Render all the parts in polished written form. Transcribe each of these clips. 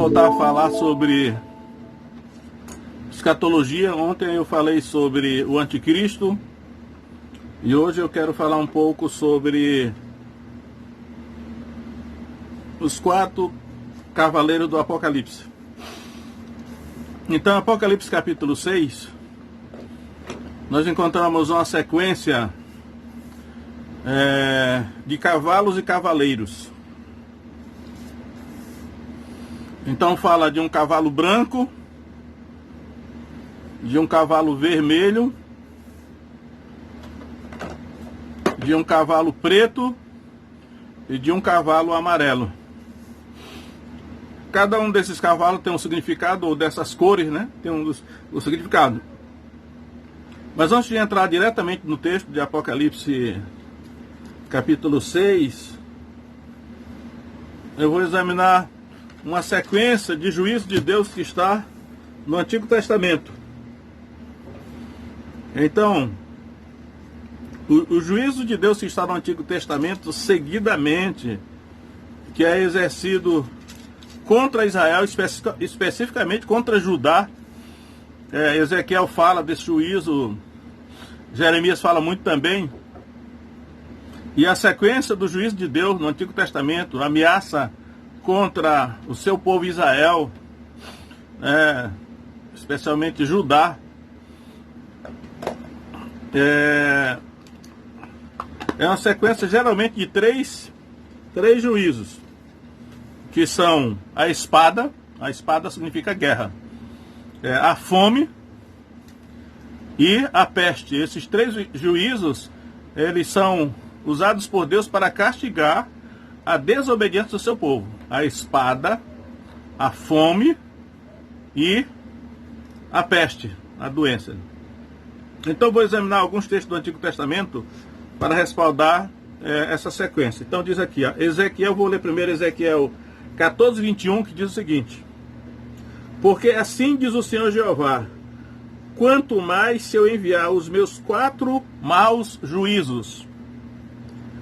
voltar a falar sobre escatologia. Ontem eu falei sobre o anticristo e hoje eu quero falar um pouco sobre os 4 cavaleiros do Apocalipse. Então, Apocalipse capítulo 6, nós encontramos uma sequência de cavalos e cavaleiros. Então fala de um cavalo branco, de um cavalo vermelho, de um cavalo preto e de um cavalo amarelo. Cada um desses cavalos tem um significado, ou dessas cores, né? Tem um significado. Mas antes de entrar diretamente no texto de Apocalipse capítulo 6, eu vou examinar uma sequência de juízo de Deus que está no Antigo Testamento. Então, o juízo de Deus que está no Antigo Testamento, seguidamente, que é exercido contra Israel, especificamente contra Judá. Ezequiel fala desse juízo, Jeremias fala muito também. E a sequência do juízo de Deus no Antigo Testamento, ameaça contra o seu povo Israel, especialmente Judá, é uma sequência geralmente de três juízos, que são a espada significa guerra, a fome e a peste. Esses 3 juízos, eles são usados por Deus para castigar a desobediência do seu povo. A espada, a fome e a peste, a doença. Então vou examinar alguns textos do Antigo Testamento para respaldar essa sequência. Então diz aqui, Ezequiel, vou ler primeiro Ezequiel 14, 21, que diz o seguinte: porque assim diz o Senhor Jeová, quanto mais se eu enviar os meus 4 maus juízos,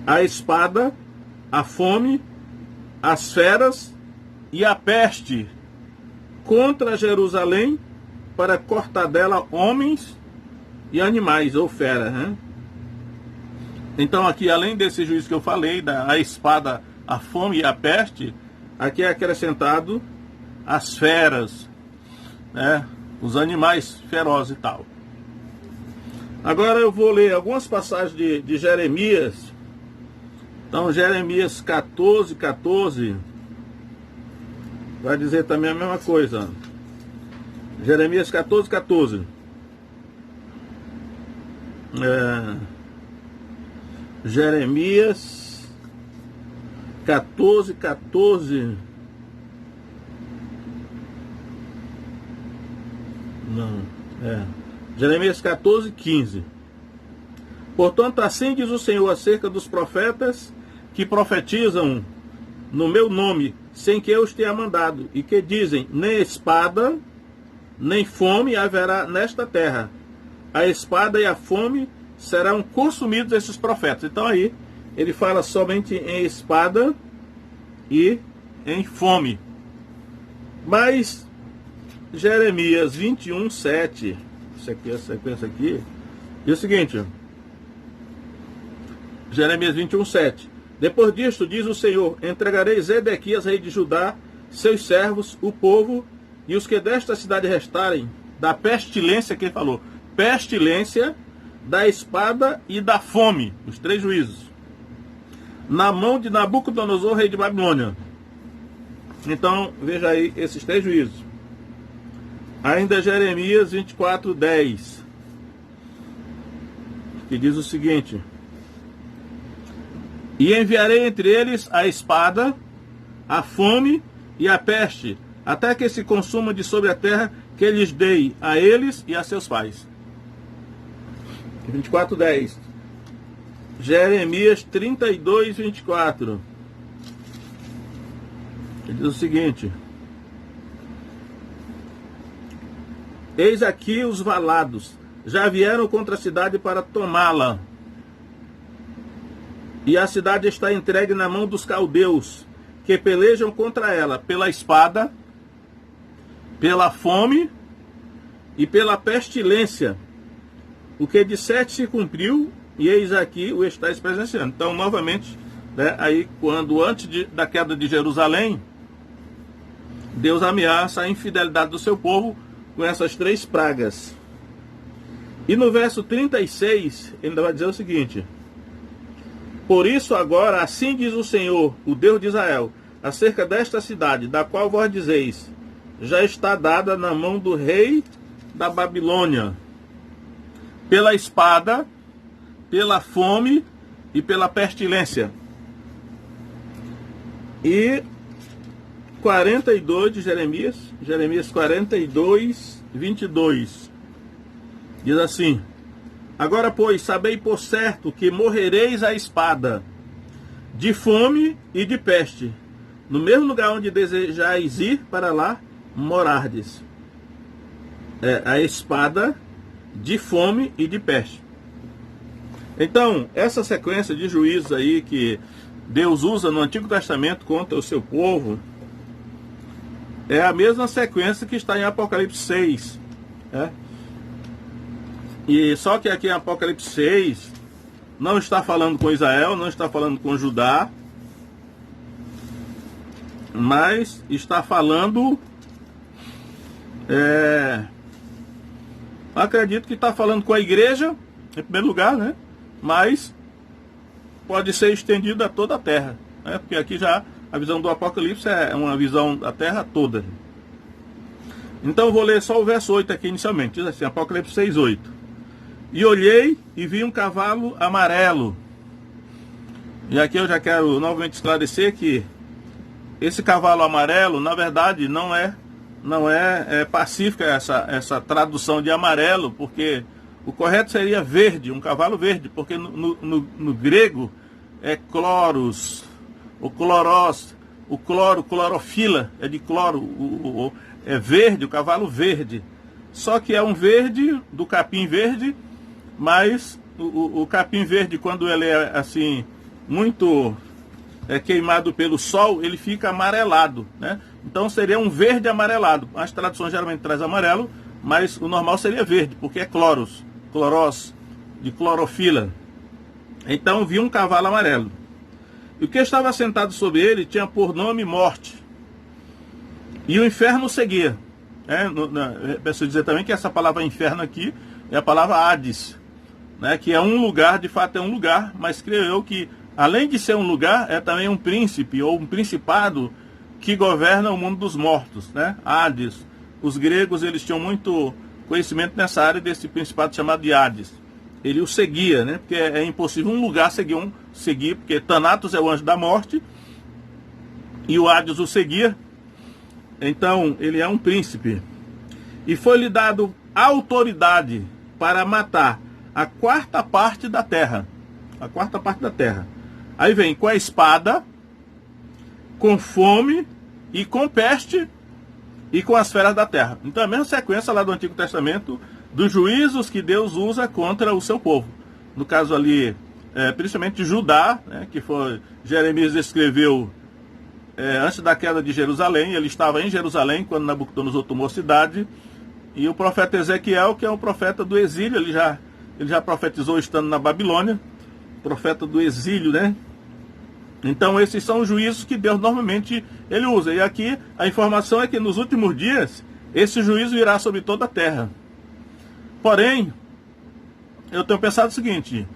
a espada, a fome, as feras e a peste contra Jerusalém, para cortar dela homens e animais, ou feras, né? Então aqui, além desse juízo que eu falei, a espada, a fome e a peste, aqui é acrescentado as feras, né? Os animais ferozes e tal. Agora eu vou ler algumas passagens de Jeremias. Então Jeremias 14, 14 vai dizer também a mesma coisa. Jeremias 14, 14. Jeremias 14, 14. Jeremias 14, 15. Portanto, assim diz o Senhor acerca dos profetas que profetizam no meu nome, sem que eu os tenha mandado, e que dizem, nem espada, nem fome haverá nesta terra. A espada e a fome serão consumidos esses profetas. Então aí, ele fala somente em espada e em fome. Mas, Jeremias 21, 7, isso aqui é a sequência aqui, diz o seguinte, Jeremias 21, 7. Depois disto, diz o Senhor, entregarei Zedequias, rei de Judá, seus servos, o povo, e os que desta cidade restarem, da pestilência, que ele falou, pestilência, da espada e da fome, os 3 juízos, na mão de Nabucodonosor, rei de Babilônia. Então, veja aí esses 3 juízos. Ainda Jeremias 24, 10, que diz o seguinte: e enviarei entre eles a espada, a fome e a peste, até que se consuma de sobre a terra que lhes dei a eles e a seus pais. 24, 10. Jeremias 32, 24. Ele diz o seguinte: eis aqui os valados, já vieram contra a cidade para tomá-la. E a cidade está entregue na mão dos caldeus, que pelejam contra ela pela espada, pela fome e pela pestilência. O que disseste se cumpriu, e eis aqui o estáis presenciando. Então, novamente, né, aí quando antes da queda de Jerusalém, Deus ameaça a infidelidade do seu povo com essas 3 pragas. E no verso 36, ele ainda vai dizer o seguinte: por isso agora, assim diz o Senhor, o Deus de Israel, acerca desta cidade, da qual vós dizeis, já está dada na mão do rei da Babilônia, pela espada, pela fome e pela pestilência. E 42 de Jeremias 42, 22, diz assim: agora, pois, sabei por certo que morrereis à espada, de fome e de peste, no mesmo lugar onde desejais ir, para lá morardes. A espada, de fome e de peste. Então, essa sequência de juízos aí que Deus usa no Antigo Testamento contra o seu povo, é a mesma sequência que está em Apocalipse 6. Né? E só que aqui em Apocalipse 6 não está falando com Israel, não está falando com Judá, mas está falando, acredito que está falando com a igreja, em primeiro lugar, né? Mas pode ser estendido a toda a terra, né? Porque aqui já a visão do Apocalipse é uma visão da terra toda. Então eu vou ler só o verso 8 aqui inicialmente. Diz assim, Apocalipse 6, 8. E olhei e vi um cavalo amarelo. E aqui eu já quero novamente esclarecer que esse cavalo amarelo, na verdade, não é pacífica essa tradução de amarelo, porque o correto seria verde, um cavalo verde, porque no grego é cloros, o clorós, o cloro, clorofila, é de cloro, é verde, o cavalo verde. Só que é um verde, do capim verde, mas o capim verde, quando ele é assim, muito queimado pelo sol, ele fica amarelado, né? Então seria um verde amarelado. As traduções geralmente trazem amarelo, mas o normal seria verde, porque é clorós, de clorofila. Então vi um cavalo amarelo. E o que estava sentado sobre ele tinha por nome Morte. E o inferno seguia. Preciso dizer também que essa palavra inferno aqui é a palavra Hades, né? Que é um lugar, de fato é um lugar, mas creio eu que, além de ser um lugar, é também um príncipe ou um principado que governa o mundo dos mortos, né? Hades. Os gregos, eles tinham muito conhecimento nessa área desse principado chamado de Hades. Ele o seguia, né? Porque é impossível um lugar seguir, porque Thanatos é o anjo da morte e o Hades o seguia. Então, ele é um príncipe. E foi-lhe dado autoridade para matar a 4ª parte da terra. A 4ª parte da terra. Aí vem com a espada, com fome e com peste e com as feras da terra. Então a mesma sequência lá do Antigo Testamento dos juízos que Deus usa contra o seu povo. No caso ali, principalmente Judá, né, que foi Jeremias escreveu antes da queda de Jerusalém. Ele estava em Jerusalém quando Nabucodonosor tomou a cidade. E o profeta Ezequiel, que é um profeta do exílio, ele já profetizou estando na Babilônia, profeta do exílio, né? Então esses são os juízos que Deus normalmente ele usa. E aqui a informação é que nos últimos dias esse juízo irá sobre toda a terra. Porém, eu tenho pensado o seguinte,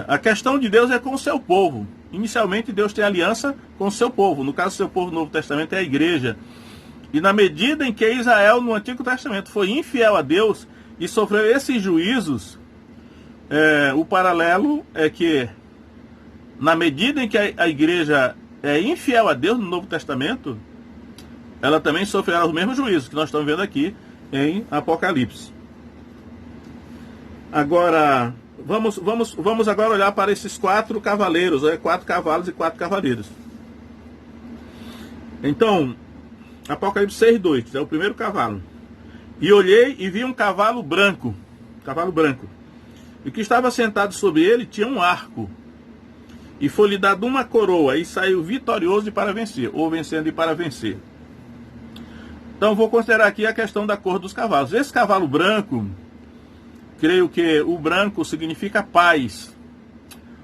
a questão de Deus é com o seu povo. Inicialmente Deus tem aliança com o seu povo. No caso, o seu povo no Novo Testamento é a igreja. E na medida em que Israel no Antigo Testamento foi infiel a Deus e sofreu esses juízos, o paralelo é que na medida em que a igreja é infiel a Deus no Novo Testamento, ela também sofrerá os mesmos juízos que nós estamos vendo aqui em Apocalipse. Agora, vamos agora olhar para esses 4 cavaleiros, 4 cavalos e 4 cavaleiros. Então, Apocalipse 6, 2, é o primeiro cavalo. E olhei e vi um cavalo branco, e que estava sentado sobre ele tinha um arco, e foi-lhe dado uma coroa, e saiu vitorioso e para vencer, ou vencendo e para vencer. Então vou considerar aqui a questão da cor dos cavalos. Esse cavalo branco, creio que o branco significa paz,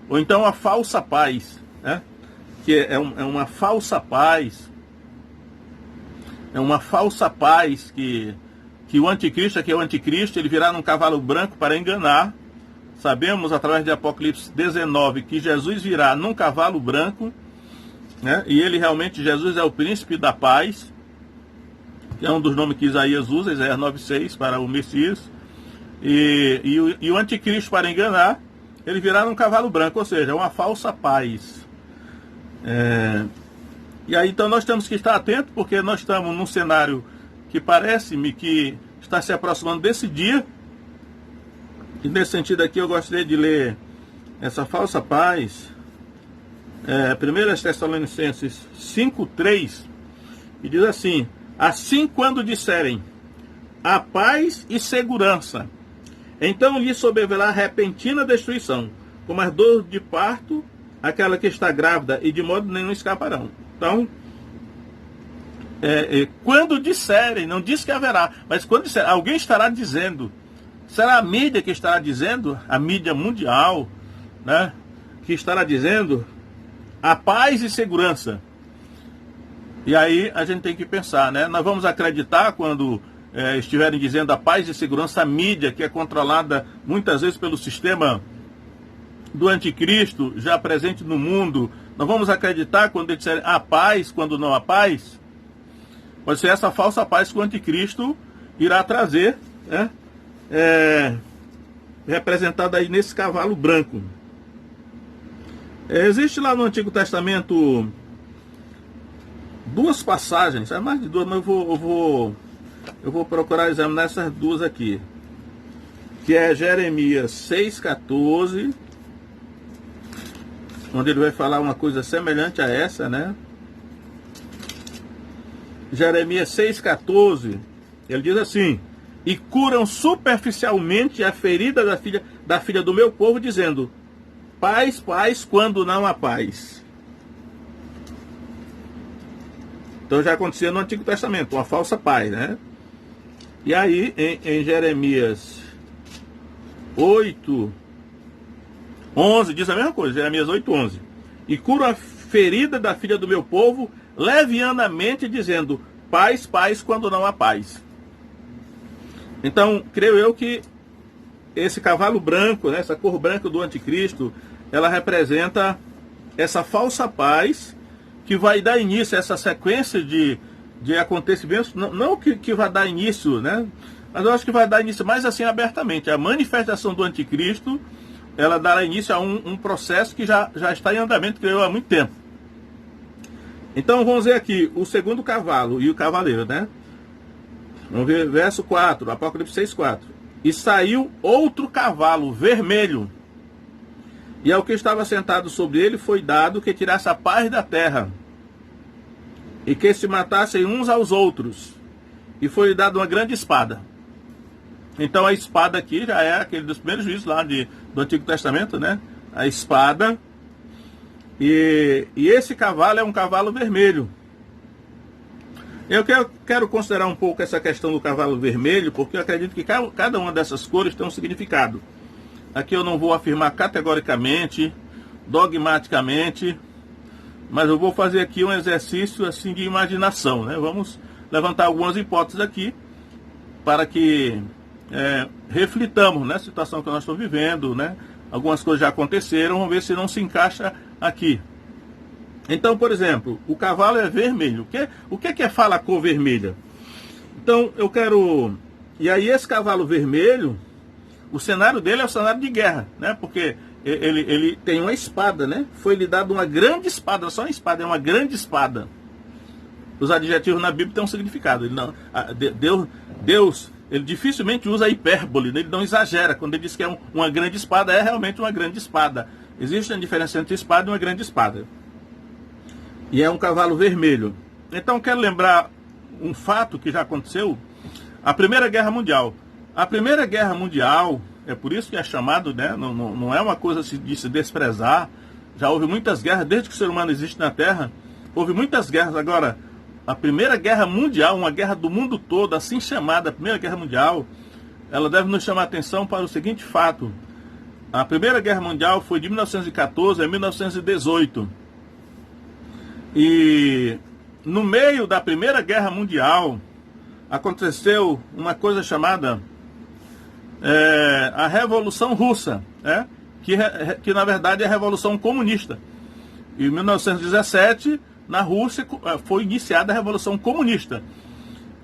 ou então a falsa paz, né? Que é uma falsa paz, é uma falsa paz que o anticristo, que é o anticristo, ele virá num cavalo branco para enganar. Sabemos através de Apocalipse 19 que Jesus virá num cavalo branco, né? E ele realmente, Jesus é o príncipe da paz, que é um dos nomes que Isaías usa, Isaías 9,6, para o Messias. E o anticristo, para enganar, ele virá num cavalo branco, ou seja, uma falsa paz. E aí então nós temos que estar atentos, porque nós estamos num cenário que parece-me que está se aproximando desse dia. E nesse sentido aqui eu gostaria de ler essa falsa paz, 1 Tessalonicenses 5,3, que diz assim: assim quando disserem a paz e segurança, então lhe sobrevirá repentina destruição, como as dores de parto, aquela que está grávida, e de modo nenhum escaparão. Então, quando disserem, não diz que haverá, mas quando disserem, alguém estará dizendo. Será a mídia que estará dizendo, a mídia mundial, né, que estará dizendo a paz e segurança. E aí a gente tem que pensar, né? Nós vamos acreditar quando estiverem dizendo a paz e segurança, a mídia, que é controlada muitas vezes pelo sistema do anticristo, já presente no mundo. Nós vamos acreditar quando eles disserem a paz, quando não há paz? Pode ser essa falsa paz que o anticristo irá trazer, né? Representada aí nesse cavalo branco. Existe lá no Antigo Testamento duas passagens, é mais de duas, mas eu vou procurar examinar essas duas aqui, que é Jeremias 6,14, onde ele vai falar uma coisa semelhante a essa, né? Jeremias 6,14, ele diz assim: e curam superficialmente a ferida da filha do meu povo, dizendo, paz, paz, quando não há paz. Então já acontecia no Antigo Testamento, uma falsa paz, né? E aí, em Jeremias 8:11, diz a mesma coisa, Jeremias 8:11. E curam a ferida da filha do meu povo, levianamente, dizendo, paz, paz, quando não há paz. Então, creio eu que esse cavalo branco, né, essa cor branca do anticristo, ela representa essa falsa paz que vai dar início a essa sequência de acontecimentos, não que vai dar início, né, mas eu acho que vai dar início mais assim abertamente. A manifestação do anticristo, ela dará início a um processo que já está em andamento, creio eu, há muito tempo. Então, vamos ver aqui o segundo cavalo e o cavaleiro, né? Vamos ver verso 4, Apocalipse 6,4. E saiu outro cavalo vermelho, e ao que estava sentado sobre ele foi dado que tirasse a paz da terra, e que se matassem uns aos outros, e foi dado uma grande espada. Então a espada aqui já é aquele dos primeiros juízos lá do Antigo Testamento, né? A espada, e esse cavalo é um cavalo vermelho. Eu quero considerar um pouco essa questão do cavalo vermelho, porque eu acredito que cada uma dessas cores tem um significado. Aqui eu não vou afirmar categoricamente, dogmaticamente, mas eu vou fazer aqui um exercício assim de imaginação, né? Vamos levantar algumas hipóteses aqui para que reflitamos, né, a situação que nós estamos vivendo, né? Algumas coisas já aconteceram, vamos ver se não se encaixa aqui. Então, por exemplo, o cavalo é vermelho. O que fala a cor vermelha? Então, eu quero... E aí esse cavalo vermelho, o cenário dele é o cenário de guerra, né? Porque ele tem uma espada, né? Foi lhe dado uma grande espada, só uma espada, é uma grande espada. Os adjetivos na Bíblia têm um significado. Deus, ele dificilmente usa hipérbole, ele não exagera. Quando ele diz que é uma grande espada, é realmente uma grande espada. Existe uma diferença entre espada e uma grande espada. E é um cavalo vermelho. Então quero lembrar um fato que já aconteceu, a Primeira Guerra Mundial. A Primeira Guerra Mundial, é por isso que é chamado, né, não é uma coisa de se desprezar. Já houve muitas guerras, desde que o ser humano existe na Terra, houve muitas guerras. Agora, a Primeira Guerra Mundial, uma guerra do mundo todo, assim chamada Primeira Guerra Mundial, ela deve nos chamar a atenção para o seguinte fato. A Primeira Guerra Mundial foi de 1914 a 1918. E no meio da Primeira Guerra Mundial aconteceu uma coisa chamada a Revolução Russa, que na verdade é a Revolução Comunista. Em 1917, na Rússia, foi iniciada a Revolução Comunista,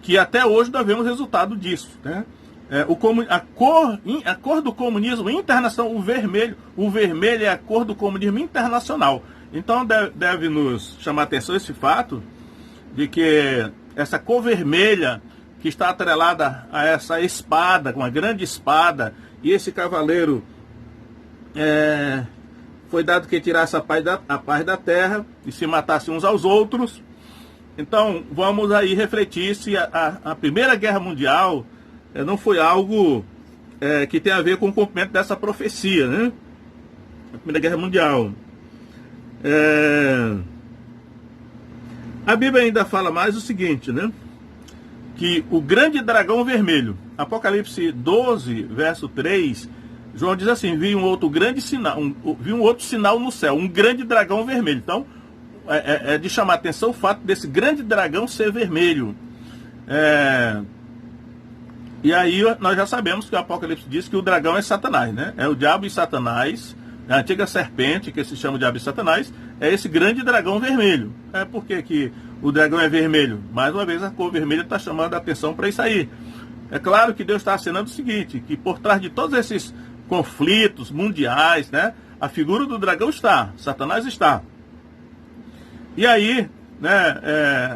que até hoje nós vemos resultado disso, né? A cor do comunismo internacional, o vermelho é a cor do comunismo internacional. Então deve nos chamar a atenção esse fato de que essa cor vermelha, que está atrelada a essa espada, uma grande espada, e esse cavaleiro foi dado que tirasse a paz da terra e se matasse uns aos outros. Então vamos aí refletir se a Primeira Guerra Mundial não foi algo que tem a ver com o cumprimento dessa profecia, né? A Primeira Guerra Mundial. A Bíblia ainda fala mais o seguinte, né? Que o grande dragão vermelho, Apocalipse 12, verso 3, João diz assim: vi um outro grande sinal, vi um outro sinal no céu, um grande dragão vermelho. Então, é de chamar a atenção o fato desse grande dragão ser vermelho. E aí nós já sabemos que o Apocalipse diz que o dragão é Satanás, né? É o diabo e Satanás, a antiga serpente, que se chama diabo e Satanás, é esse grande dragão vermelho. Por que o dragão é vermelho? Mais uma vez a cor vermelha está chamando a atenção para isso aí. É claro que Deus está assinando o seguinte, que por trás de todos esses conflitos mundiais, né, a figura do dragão está, Satanás está. E aí, né,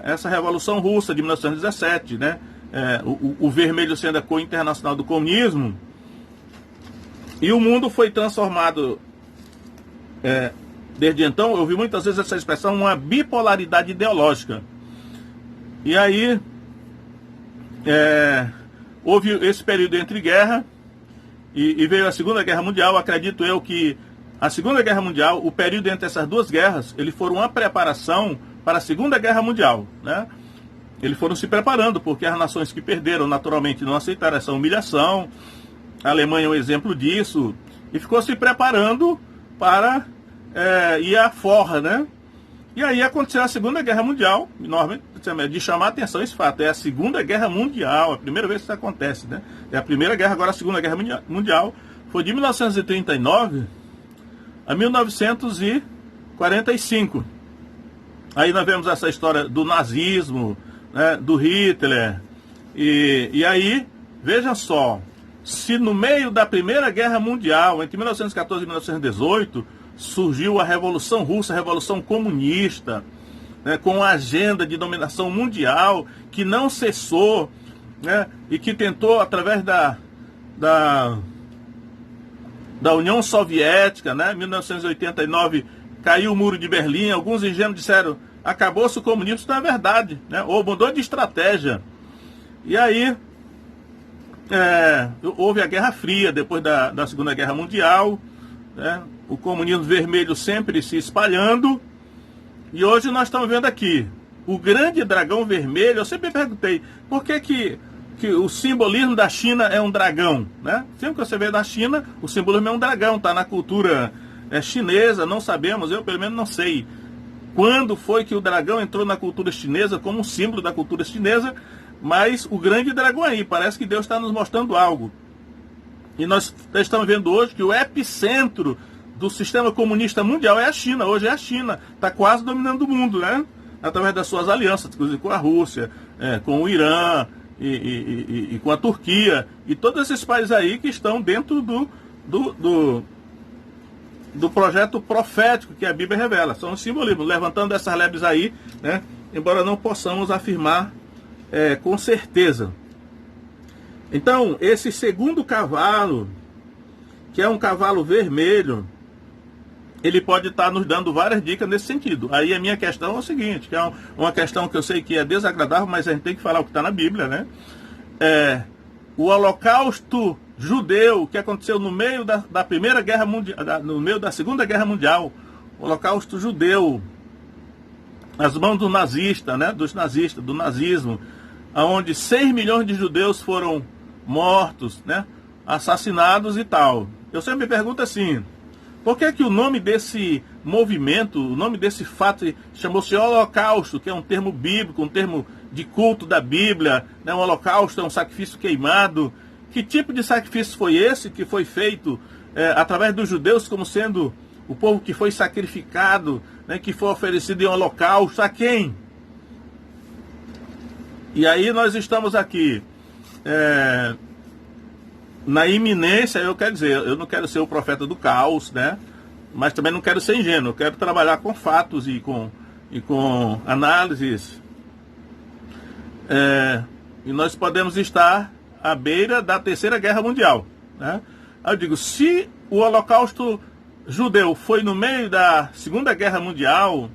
essa Revolução Russa de 1917, né, o vermelho sendo a cor internacional do comunismo, e o mundo foi transformado, desde então, eu ouvi muitas vezes essa expressão, uma bipolaridade ideológica. E aí, houve esse período entre guerra, e veio a Segunda Guerra Mundial. Acredito eu que a Segunda Guerra Mundial, o período entre essas duas guerras, ele foi uma preparação para a Segunda Guerra Mundial, né? Eles foram se preparando, porque as nações que perderam naturalmente não aceitaram essa humilhação. A Alemanha é um exemplo disso, e ficou se preparando para ir à forra, né? E aí aconteceu a Segunda Guerra Mundial, de chamar a atenção esse fato. É a Segunda Guerra Mundial, a primeira vez que isso acontece, né? É a Primeira Guerra, agora a Segunda Guerra Mundial. Foi de 1939 a 1945. Aí nós vemos essa história do nazismo, né, do Hitler. E aí, veja só, se no meio da Primeira Guerra Mundial, entre 1914 e 1918, surgiu a Revolução Russa, a Revolução Comunista, né, com a agenda de dominação mundial, que não cessou, né, e que tentou, através da União Soviética, né, em 1989, caiu o Muro de Berlim. Alguns ingênuos disseram, acabou-se o comunismo. Isso não é verdade, né, ou mudou de estratégia. E aí, houve a Guerra Fria, depois da Segunda Guerra Mundial, né, o comunismo vermelho sempre se espalhando, e hoje nós estamos vendo aqui o grande dragão vermelho. Eu sempre perguntei, por que o simbolismo da China é um dragão, né? Sempre que você vê da China, o simbolismo é um dragão, está na cultura chinesa. Não sabemos, eu pelo menos não sei quando foi que o dragão entrou na cultura chinesa como um símbolo da cultura chinesa, mas o grande dragão aí, parece que Deus está nos mostrando algo. E nós estamos vendo hoje que o epicentro do sistema comunista mundial é a China. Hoje é a China, está quase dominando o mundo, né? Através das suas alianças, inclusive com a Rússia, com o Irã e com a Turquia, e todos esses países aí que estão dentro do projeto profético que a Bíblia revela. São os simbolismos, levantando essas lebres aí, né? Embora não possamos afirmar com certeza. Então, esse segundo cavalo, que é um cavalo vermelho, ele pode estar nos dando várias dicas nesse sentido. Aí a minha questão é o seguinte, que é uma questão que eu sei que é desagradável, mas a gente tem que falar o que está na Bíblia, né? O holocausto judeu que aconteceu no meio da Primeira Guerra Mundial, no meio da Segunda Guerra Mundial, o holocausto judeu, as mãos do nazista, né, dos nazistas, do nazismo, onde 6 milhões de judeus foram mortos, né, assassinados e tal. Eu sempre me pergunto assim, por que o nome desse movimento, o nome desse fato chamou-se Holocausto, que é um termo bíblico, um termo de culto da Bíblia, né? Um holocausto é um sacrifício queimado. Que tipo de sacrifício foi esse que foi feito através dos judeus como sendo o povo que foi sacrificado, né? Que foi oferecido em holocausto a quem? E aí nós estamos aqui na iminência, eu quero dizer, eu não quero ser o profeta do caos, né? Mas também não quero ser ingênuo, eu quero trabalhar com fatos e com análises. E nós podemos estar à beira da Terceira Guerra Mundial, né? Eu digo, se o Holocausto judeu foi no meio da Segunda Guerra Mundial,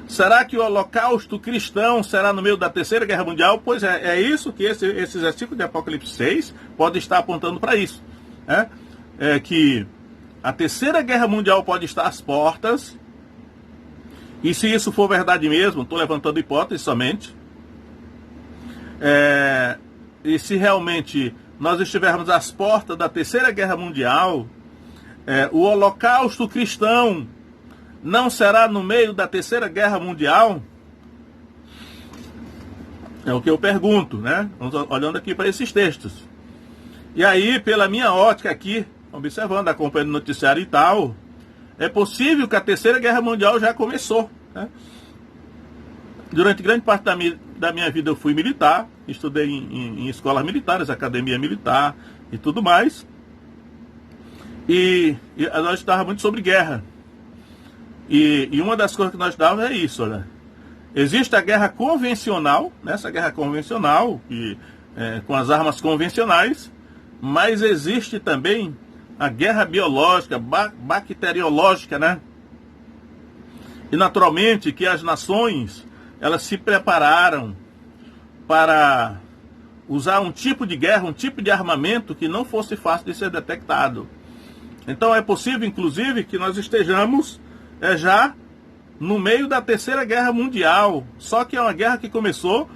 será que o Holocausto cristão será no meio da Terceira Guerra Mundial? Pois é isso que esse versículo de Apocalipse 6 pode estar apontando para isso, né? Que a Terceira Guerra Mundial pode estar às portas, e se isso for verdade mesmo, estou levantando hipótese somente, e se realmente nós estivermos às portas da Terceira Guerra Mundial, o Holocausto cristão não será no meio da Terceira Guerra Mundial? É o que eu pergunto, né? Olhando aqui para esses textos. E aí, pela minha ótica aqui, observando, acompanhando o noticiário e tal, é possível que a Terceira Guerra Mundial já começou, né? Durante grande parte da minha vida eu fui militar, estudei em escolas militares, academia militar e tudo mais. E nós estudávamos muito sobre guerra. E uma das coisas que nós estudávamos é isso, olha. Existe a guerra convencional, né? Essa guerra convencional, com as armas convencionais, mas existe também a guerra biológica, bacteriológica, né? E naturalmente que as nações, elas se prepararam para usar um tipo de guerra, um tipo de armamento que não fosse fácil de ser detectado. Então é possível, inclusive, que nós estejamos já no meio da Terceira Guerra Mundial. Só que é uma guerra que começou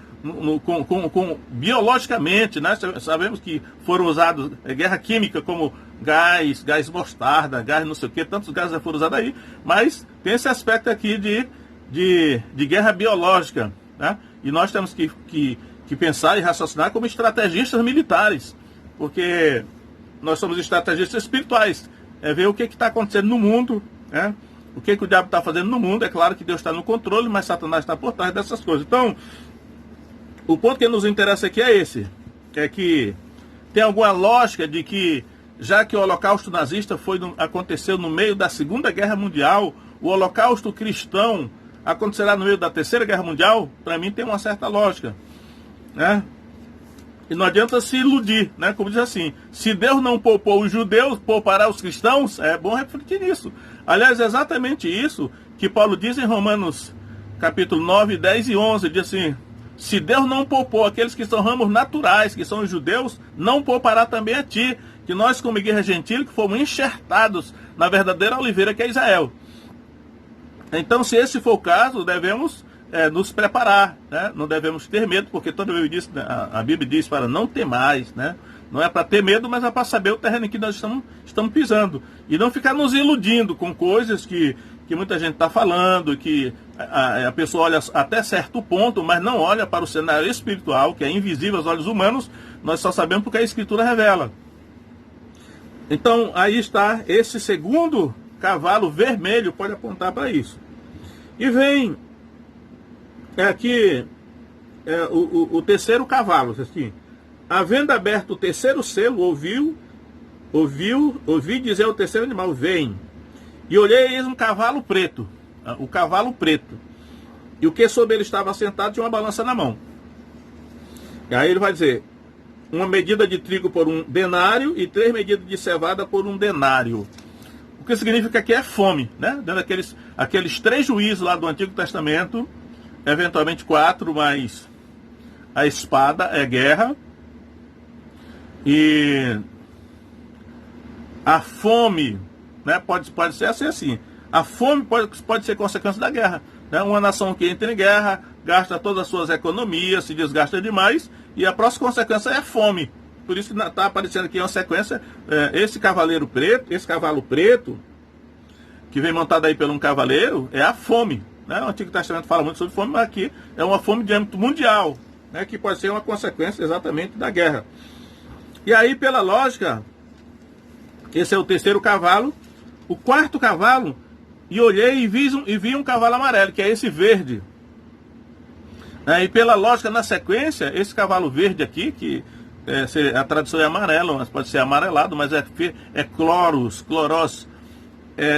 biologicamente, né? Sabemos que foram usados guerra química como gás mostarda, gás não sei o que, tantos gases já foram usados aí, mas tem esse aspecto aqui de guerra biológica, né? E nós temos que pensar e raciocinar como estrategistas militares, porque nós somos estrategistas espirituais, ver o que está acontecendo no mundo, né? O que o diabo está fazendo no mundo. É claro que Deus está no controle, mas Satanás está por trás dessas coisas. Então, o ponto que nos interessa aqui é esse, é que tem alguma lógica de que, já que o Holocausto nazista aconteceu no meio da Segunda Guerra Mundial, o Holocausto cristão acontecerá no meio da Terceira Guerra Mundial? Para mim tem uma certa lógica, né? E não adianta se iludir, né? Como diz assim, se Deus não poupou os judeus, poupará os cristãos? É bom refletir nisso. Aliás, é exatamente isso que Paulo diz em Romanos capítulo 9, 10 e 11, diz assim: se Deus não poupou aqueles que são ramos naturais, que são os judeus, não poupará também a ti, que nós como igreja gentil, que fomos enxertados na verdadeira oliveira que é Israel. Então, se esse for o caso, devemos nos preparar, né? Não devemos ter medo, porque toda vez a Bíblia diz para não ter mais, né? Não é para ter medo, mas é para saber o terreno em que nós estamos pisando. E não ficar nos iludindo com coisas que muita gente está falando, que a pessoa olha até certo ponto, mas não olha para o cenário espiritual, que é invisível aos olhos humanos. Nós só sabemos porque a Escritura revela. Então, aí está esse segundo cavalo vermelho, pode apontar para isso. E vem aqui o terceiro cavalo, assim. Havendo aberto o terceiro selo, ouvi dizer ao terceiro animal: vem. E olhei, eis um cavalo preto, o cavalo preto. E o que sobre ele estava assentado tinha uma balança na mão. E aí ele vai dizer: uma medida de trigo por 1 denário e 3 medidas de cevada por 1 denário. O que significa que é fome, né? Dando aqueles 3 juízos lá do Antigo Testamento, eventualmente 4, mas a espada é guerra. E a fome, né, pode ser assim. A fome pode ser consequência da guerra. né? Uma nação que entra em guerra, gasta todas as suas economias, se desgasta demais, e a próxima consequência é a fome. Por isso que está aparecendo aqui uma sequência, esse cavalo preto, que vem montado aí por um cavaleiro, é a fome. Né? O Antigo Testamento fala muito sobre fome, mas aqui é uma fome de âmbito mundial, né? Que pode ser uma consequência exatamente da guerra. E aí, pela lógica, esse é o terceiro cavalo. O quarto cavalo, e olhei e vi um cavalo amarelo, que é esse verde. E pela lógica, na sequência, esse cavalo verde aqui, que a tradução é amarelo, mas pode ser amarelado, mas é cloros,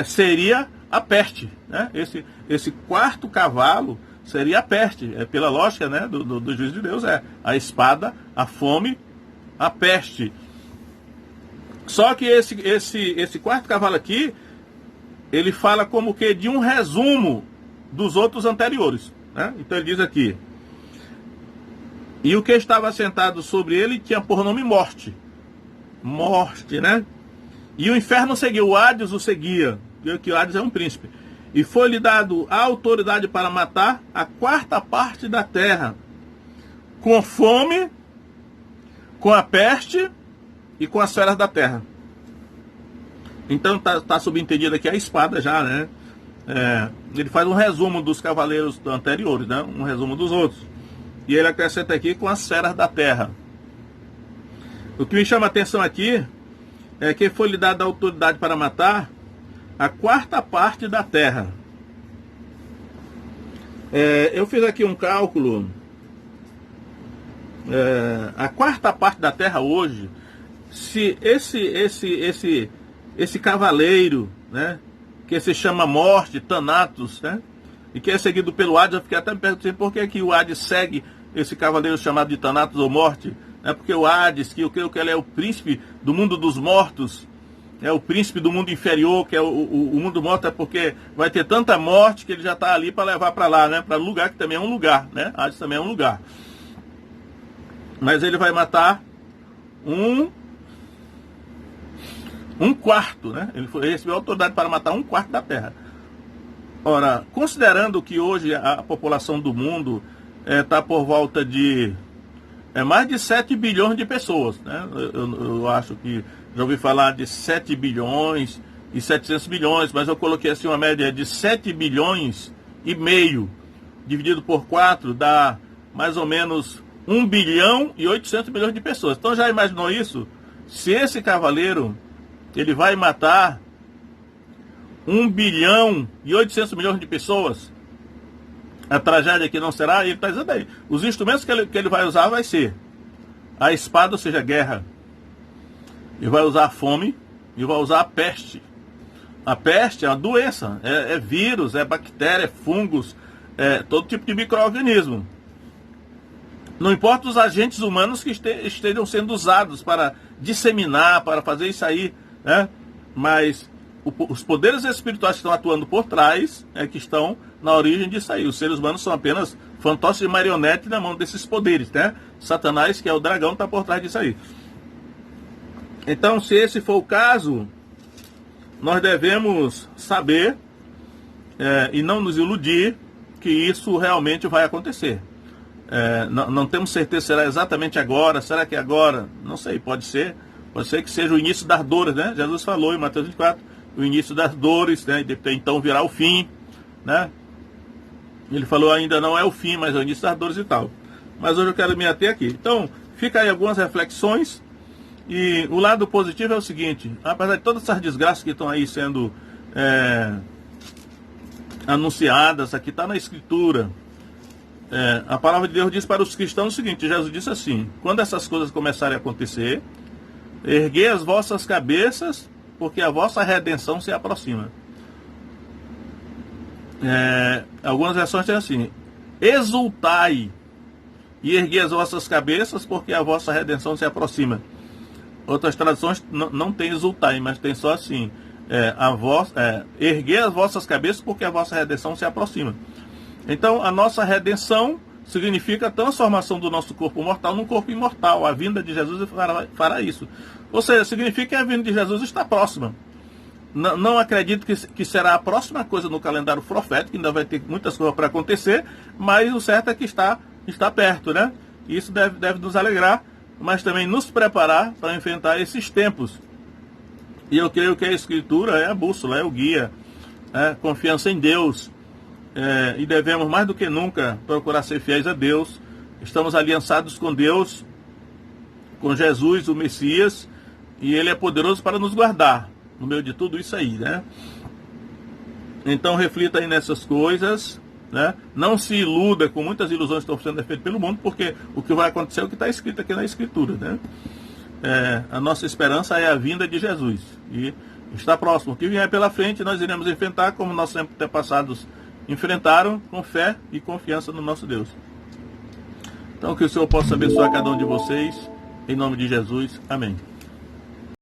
seria a peste. Né? Esse quarto cavalo seria a peste. Pela lógica, né, do juízo de Deus, a espada, a fome, a peste. Só que esse quarto cavalo aqui, ele fala como que de um resumo dos outros anteriores. Né? Então ele diz aqui: e o que estava sentado sobre ele tinha por nome morte. Morte, né? E o inferno seguiu, o Hades o seguia. Que o Hades é um príncipe. E foi-lhe dado a autoridade para matar a quarta parte da terra, com fome, com a peste e com as feras da terra. Então tá subentendido aqui a espada já, né? Ele faz um resumo dos cavaleiros anteriores, né? Um resumo dos outros. E ele acrescenta aqui com as feras da terra. O que me chama a atenção aqui é que foi-lhe dada a autoridade para matar a quarta parte da terra. Eu fiz aqui um cálculo. A quarta parte da terra hoje, se esse cavaleiro, né, que se chama Morte, Thanatos, né, e que é seguido pelo Hades, eu fiquei até me perguntando por que o Hades segue esse cavaleiro chamado de Thanatos ou Morte. Porque o Hades, que eu creio que ele é o príncipe do mundo dos mortos, é o príncipe do mundo inferior, que é o mundo morto, é porque vai ter tanta morte que ele já está ali para levar para lá, né, para lugar que também é um lugar, né? Hades também é um lugar. Mas ele vai matar um quarto, né? Ele recebeu autoridade para matar um quarto da terra. Ora, considerando que hoje a população do mundo está por volta de mais de 7 bilhões de pessoas, né? Eu acho que já ouvi falar de 7 bilhões e 700 milhões, mas eu coloquei assim uma média de 7 bilhões e meio, dividido por 4, dá mais ou menos 1 bilhão e 800 milhões de pessoas. Então já imaginou isso? Se esse cavaleiro, ele vai matar 1 bilhão e 800 milhões de pessoas, a tragédia que não será, ele está dizendo aí, os instrumentos que ele vai usar vai ser a espada, ou seja, a guerra. Ele vai usar a fome e vai usar a peste. A peste é uma doença, é vírus, é bactéria, é fungos, é todo tipo de micro-organismo. Não importa os agentes humanos que estejam sendo usados para disseminar, para fazer isso aí, né? Mas os poderes espirituais que estão atuando por trás que estão na origem disso aí. Os seres humanos são apenas fantoches de marionete na mão desses poderes, né? Satanás, que é o dragão, está por trás disso aí. Então, se esse for o caso, nós devemos saber e não nos iludir que isso realmente vai acontecer. Não temos certeza se será exatamente agora. Será que é agora? Não sei, pode ser que seja o início das dores, né? Jesus falou em Mateus 24, o início das dores, né? Então virá o fim, né? Ele falou ainda não é o fim, mas é o início das dores e tal. Mas hoje eu quero me ater aqui. Então, fica aí algumas reflexões. E o lado positivo é o seguinte: apesar de todas essas desgraças que estão aí sendo anunciadas, aqui está na Escritura, a palavra de Deus diz para os cristãos o seguinte: Jesus disse assim: quando essas coisas começarem a acontecer, erguei as vossas cabeças, porque a vossa redenção se aproxima. Algumas versões têm assim: exultai e erguei as vossas cabeças, porque a vossa redenção se aproxima. Outras traduções não tem exultai, mas tem só assim: erguei as vossas cabeças, porque a vossa redenção se aproxima. Então, a nossa redenção significa a transformação do nosso corpo mortal num corpo imortal. A vinda de Jesus fará isso. Ou seja, significa que a vinda de Jesus está próxima. Não acredito que será a próxima coisa no calendário profético, ainda vai ter muitas coisas para acontecer, mas o certo é que está perto, né? Isso deve nos alegrar, mas também nos preparar para enfrentar esses tempos. E eu creio que a Escritura é a bússola, é o guia, confiança em Deus, e devemos mais do que nunca procurar ser fiéis a Deus. Estamos aliançados com Deus, com Jesus, o Messias, e Ele é poderoso para nos guardar no meio de tudo isso aí, né? Então reflita aí nessas coisas, né? Não se iluda com muitas ilusões que estão sendo feitas pelo mundo, porque o que vai acontecer é o que está escrito aqui na Escritura, né? A nossa esperança é a vinda de Jesus, e está próximo. O que vier pela frente nós iremos enfrentar como nossos antepassados enfrentaram, com fé e confiança no nosso Deus. Então que o Senhor possa abençoar cada um de vocês, em nome de Jesus, amém.